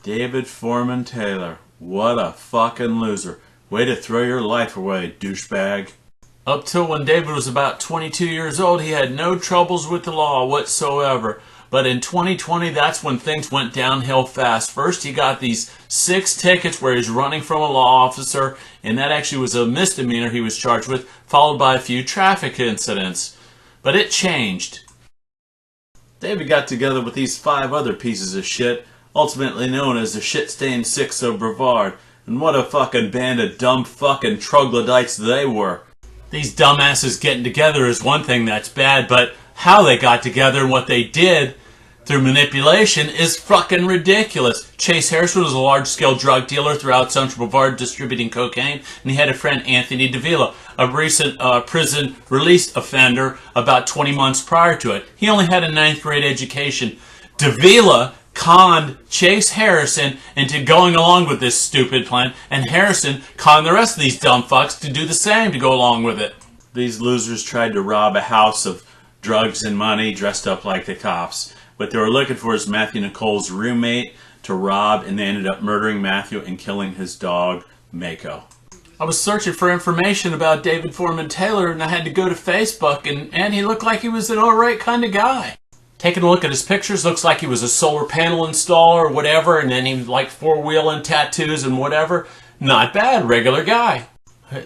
David Foreman-Taylor. What a fucking loser. Way to throw your life away, douchebag. Up till when David was about 22 years old, he had no troubles with the law whatsoever. But in 2020, that's when things went downhill fast. First, he got these 6 tickets where he's running from a law officer, and that actually was a misdemeanor he was charged with, followed by a few traffic incidents. But it changed. David got together with these 5 other pieces of shit, ultimately known as the shit-stained 6 of Brevard. And what a fucking band of dumb fucking troglodytes they were. These dumbasses getting together is one thing that's bad, but how they got together and what they did through manipulation is fucking ridiculous. Chase Harrison was a large-scale drug dealer throughout Central Brevard distributing cocaine, and he had a friend, Anthony Davila, a recent prison release offender about 20 months prior to it. He only had a 9th grade education. Davila conned Chase Harrison into going along with this stupid plan, and Harrison conned the rest of these dumb fucks to do the same to go along with it. These losers tried to rob a house of drugs and money dressed up like the cops. What they were looking for is Matthew Nicol's roommate to rob, and they ended up murdering Matthew and killing his dog, Mako. I was searching for information about David Foreman-Taylor, and I had to go to Facebook, and he looked like he was an alright kind of guy. Taking a look at his pictures, looks like he was a solar panel installer or whatever, and then he liked 4-wheeling, tattoos and whatever. Not bad, regular guy.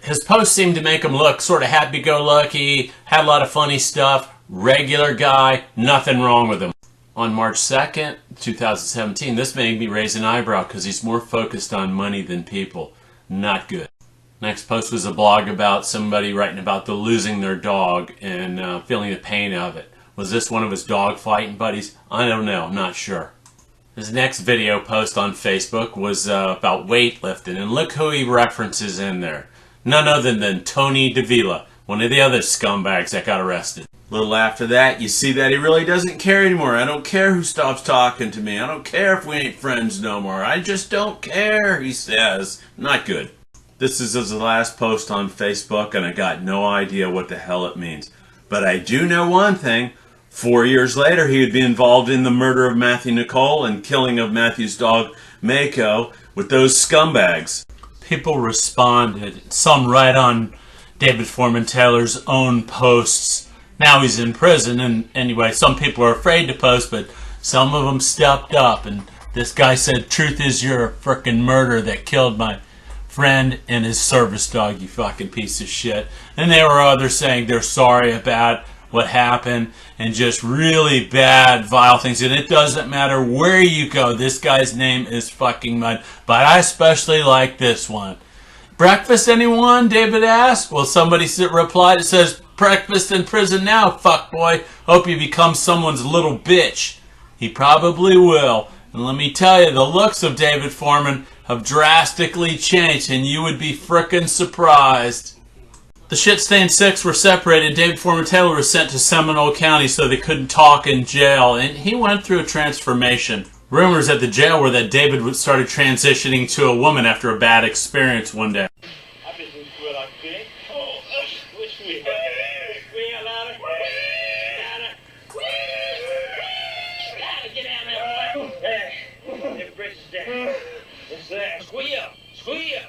His posts seemed to make him look sort of happy-go-lucky, had a lot of funny stuff, regular guy, nothing wrong with him. On March 2nd, 2017, this made me raise an eyebrow because he's more focused on money than people. Not good. Next post was a blog about somebody writing about the losing their dog and feeling the pain of it. Was this one of his dog fighting buddies? I don't know, not sure. His next video post on Facebook was about weightlifting, and look who he references in there. None other than Tony Davila, one of the other scumbags that got arrested. A little after that, you see that he really doesn't care anymore. I don't care who stops talking to me. I don't care if we ain't friends no more. I just don't care, he says. Not good. This is his last post on Facebook, and I got no idea what the hell it means. But I do know one thing. 4 years later, he would be involved in the murder of Matthew Nicol and killing of Matthew's dog, Mako, with those scumbags. People responded, some right on David Foreman-Taylor's own posts. Now he's in prison, and anyway, some people are afraid to post, but some of them stepped up, and this guy said, "Truth is, you're a frickin' murderer that killed my friend and his service dog, you fucking piece of shit." And there were others saying they're sorry about what happened and just really bad, vile things. And it doesn't matter where you go, this guy's name is fucking mud. But I especially like this one. "Breakfast, anyone?" David asked. Well, somebody replied, it says, "Breakfast in prison now, fuckboy. Hope you become someone's little bitch." He probably will. And let me tell you, the looks of David Foreman have drastically changed, and you would be frickin' surprised. The shit-stained 6 were separated. David Foreman-Taylor was sent to Seminole County so they couldn't talk in jail, and he went through a transformation. Rumors at the jail were that David started transitioning to a woman after a bad experience one day. I've been through what I think. Oh, wish we had. Squeal louder. Louder, get out of there, boy. Hey, every brace is down. What's that? Squeal, squeal.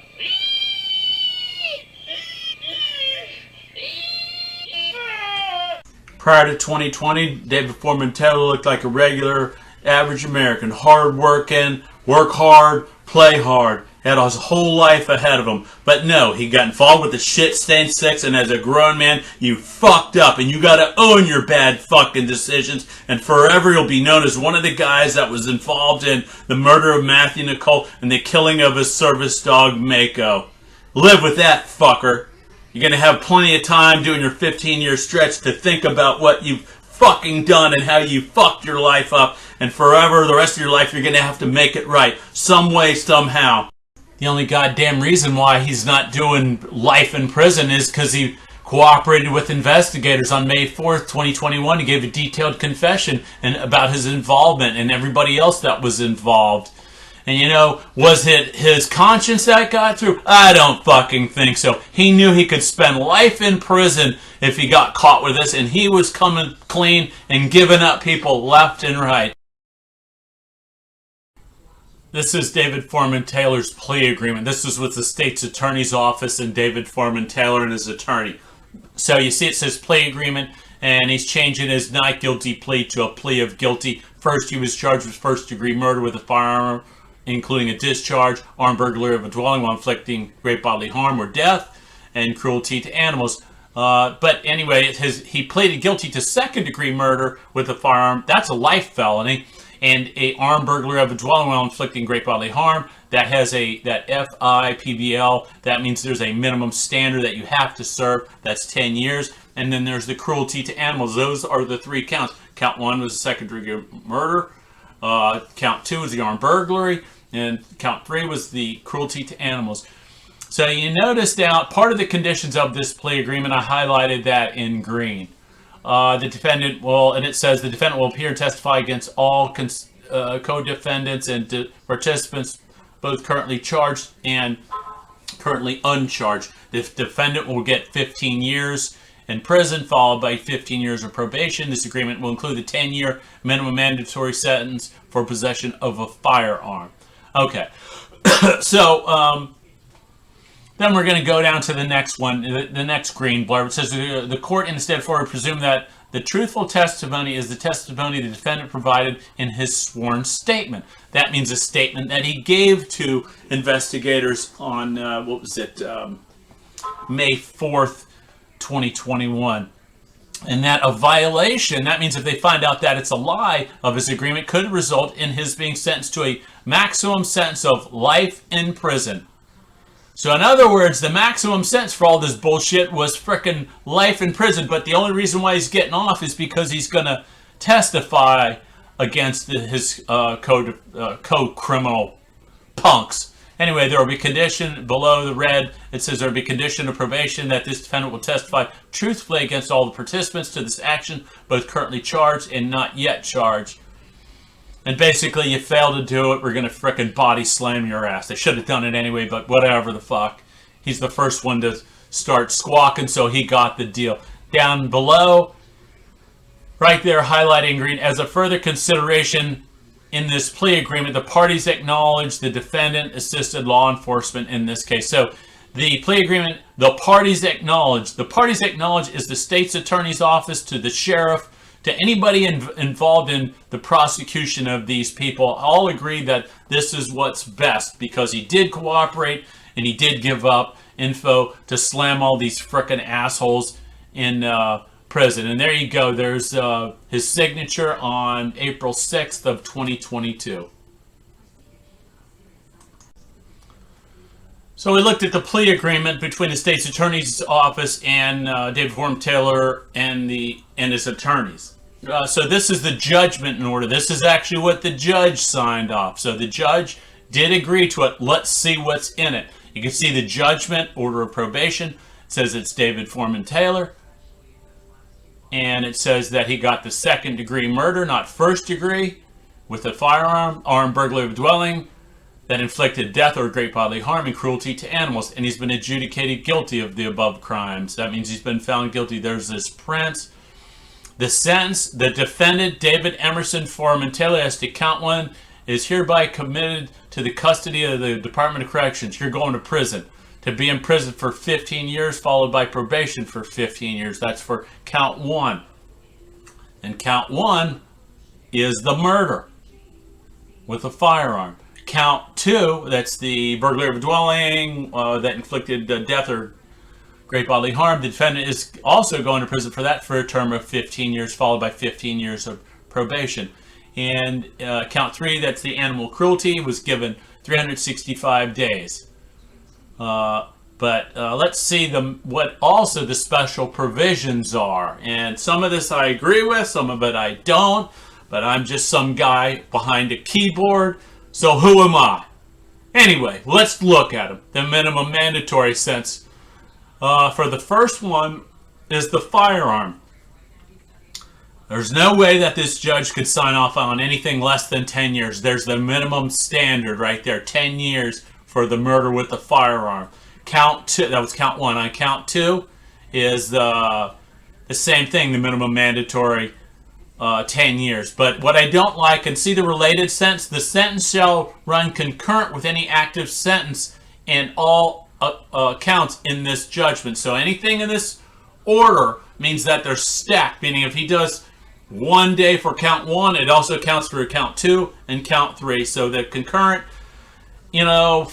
Prior to 2020, David Foreman-Taylor looked like a regular, average American. Hard-working, work hard, play hard. He had his whole life ahead of him. But no, he got involved with the shit-stained 6, and as a grown man, you fucked up, and you gotta own your bad fucking decisions, and forever you'll be known as one of the guys that was involved in the murder of Matthew Nicol and the killing of his service dog, Mako. Live with that, fucker. You're going to have plenty of time doing your 15-year stretch to think about what you've fucking done and how you fucked your life up. And forever, the rest of your life, you're going to have to make it right. Some way, somehow. The only goddamn reason why he's not doing life in prison is because he cooperated with investigators on May 4th, 2021. He gave a detailed confession about his involvement and everybody else that was involved. And you know, was it his conscience that got through? I don't fucking think so. He knew he could spend life in prison if he got caught with this, and he was coming clean and giving up people left and right. This is David Foreman-Taylor's plea agreement. This is with the state's attorney's office and David Foreman-Taylor and his attorney. So you see it says plea agreement, and he's changing his not guilty plea to a plea of guilty. First, he was charged with first-degree murder with a firearm, including a discharge, armed burglary of a dwelling while inflicting great bodily harm or death, and cruelty to animals. But anyway, he pleaded guilty to second-degree murder with a firearm. That's a life felony. And a armed burglary of a dwelling while inflicting great bodily harm. That has that FIPBL. That means there's a minimum standard that you have to serve. That's 10 years. And then there's the cruelty to animals. Those are the 3 counts. Count 1 was a second-degree murder. Count 2 was the armed burglary. And count 3 was the cruelty to animals. So you notice now, part of the conditions of this plea agreement, I highlighted that in green. The defendant will, and it says the defendant will appear and testify against all co-defendants and participants, both currently charged and currently uncharged. The defendant will get 15 years in prison, followed by 15 years of probation. This agreement will include a 10-year minimum mandatory sentence for possession of a firearm. Okay, so then we're going to go down to the next one, the next green blurb. It says the court instead for presume that the truthful testimony is the testimony the defendant provided in his sworn statement. That means a statement that he gave to investigators on, May 4th, 2021. And that a violation, that means if they find out that it's a lie of his agreement, could result in his being sentenced to a maximum sentence of life in prison. So in other words, the maximum sentence for all this bullshit was frickin' life in prison, but the only reason why he's getting off is because he's going to testify against his co-criminal punks. Anyway, there will be condition below the red. It says there will be condition of probation that this defendant will testify truthfully against all the participants to this action, both currently charged and not yet charged. And basically, you fail to do it, we're going to frickin' body slam your ass. They should have done it anyway, but whatever the fuck. He's the first one to start squawking, so he got the deal. Down below, right there, highlighting green, as a further consideration in this plea agreement, the parties acknowledge the defendant assisted law enforcement in this case. So the plea agreement, the parties acknowledge is the state's attorney's office to the sheriff, to anybody involved in the prosecution of these people. All agree that this is what's best because he did cooperate and he did give up info to slam all these frickin' assholes in prison. And there you go. There's his signature on April 6th of 2022. So we looked at the plea agreement between the state's attorney's office and David Foreman-Taylor and his attorneys. So this is the judgment in order. This is actually what the judge signed off. So the judge did agree to it. Let's see what's in it. You can see the judgment, order of probation. It says it's David Foreman-Taylor. And it says that he got the second-degree murder, not first-degree, with a firearm, armed burglary of a dwelling that inflicted death or great bodily harm and cruelty to animals. And he's been adjudicated guilty of the above crimes. That means he's been found guilty. There's this prince. The sentence, the defendant, David Emerson Foreman-Taylor, as to count 1, is hereby committed to the custody of the Department of Corrections. You're going to prison. To be in prison for 15 years, followed by probation for 15 years. That's for count 1. And count 1 is the murder with a firearm. Count 2, that's the burglary of a dwelling that inflicted death or great bodily harm. The defendant is also going to prison for that for a term of 15 years, followed by 15 years of probation. And count 3, that's the animal cruelty, was given 365 days. But let's see what also the special provisions are. And some of this I agree with, some of it I don't. But I'm just some guy behind a keyboard, so who am I? Anyway, let's look at them. The minimum mandatory sentence. For the first one is the firearm. There's no way that this judge could sign off on anything less than 10 years. There's the minimum standard right there, 10 years for the murder with the firearm. Count 2, that was count 1. On count 2 is the same thing, the minimum mandatory 10 years. But what I don't like, and see the related sentence, the sentence shall run concurrent with any active sentence in all counts in this judgment. So anything in this order means that they're stacked, meaning if he does 1 day for count 1, it also counts for count 2 and count 3. So the concurrent, you know,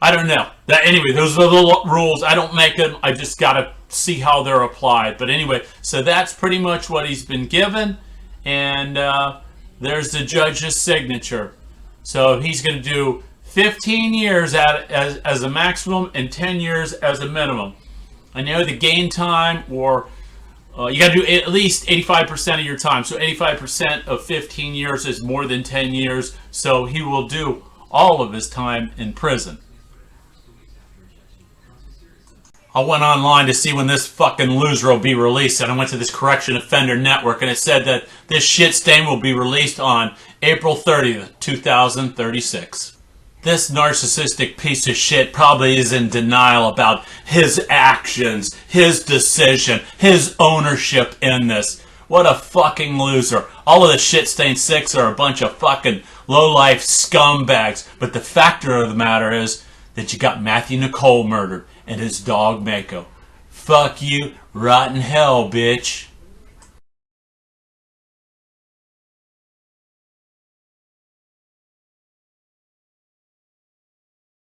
I don't know. Anyway, those are the rules. I don't make them. I just got to see how they're applied. But anyway, so that's pretty much what he's been given. And there's the judge's signature. So he's going to do 15 years as a maximum and 10 years as a minimum. I know the gain time, or you got to do at least 85% of your time. So 85% of 15 years is more than 10 years. So he will do all of his time in prison. I went online to see when this fucking loser will be released, and I went to this correction offender network, and it said that this shit stain will be released on April 30th, 2036. This narcissistic piece of shit probably is in denial about his actions, his decision, his ownership in this. What a fucking loser. All of the shit stain 6 are a bunch of fucking low-life scumbags, but the factor of the matter is that you got Matthew Nicol murdered and his dog Mako. Fuck you, rotten hell, bitch.